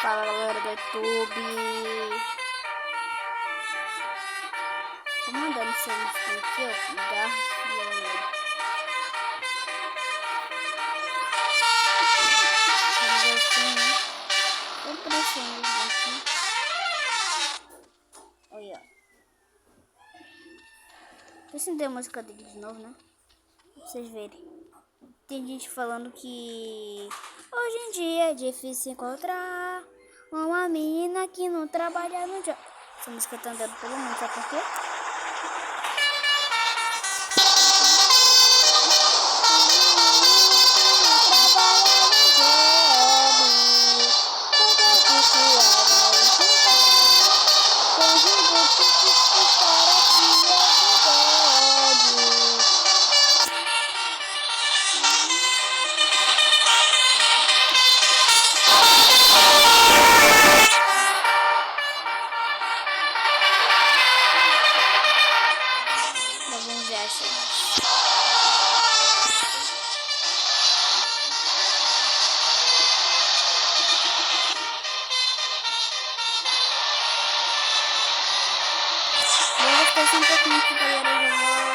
Fala galera do YouTube. Tô mandando seu instinto aqui, ó. Garfield. Vamos ver assim, né? Tô aparecendo aqui. Olha. Tô sentindo a música dele de novo, né? Pra vocês verem. Tem gente falando que hoje em dia é difícil encontrar uma menina que não trabalha no job. Essa música tá andando pelo mundo, sabe por quê? Vamos ver assim. Eu vou ficar um pouquinho aqui, galera.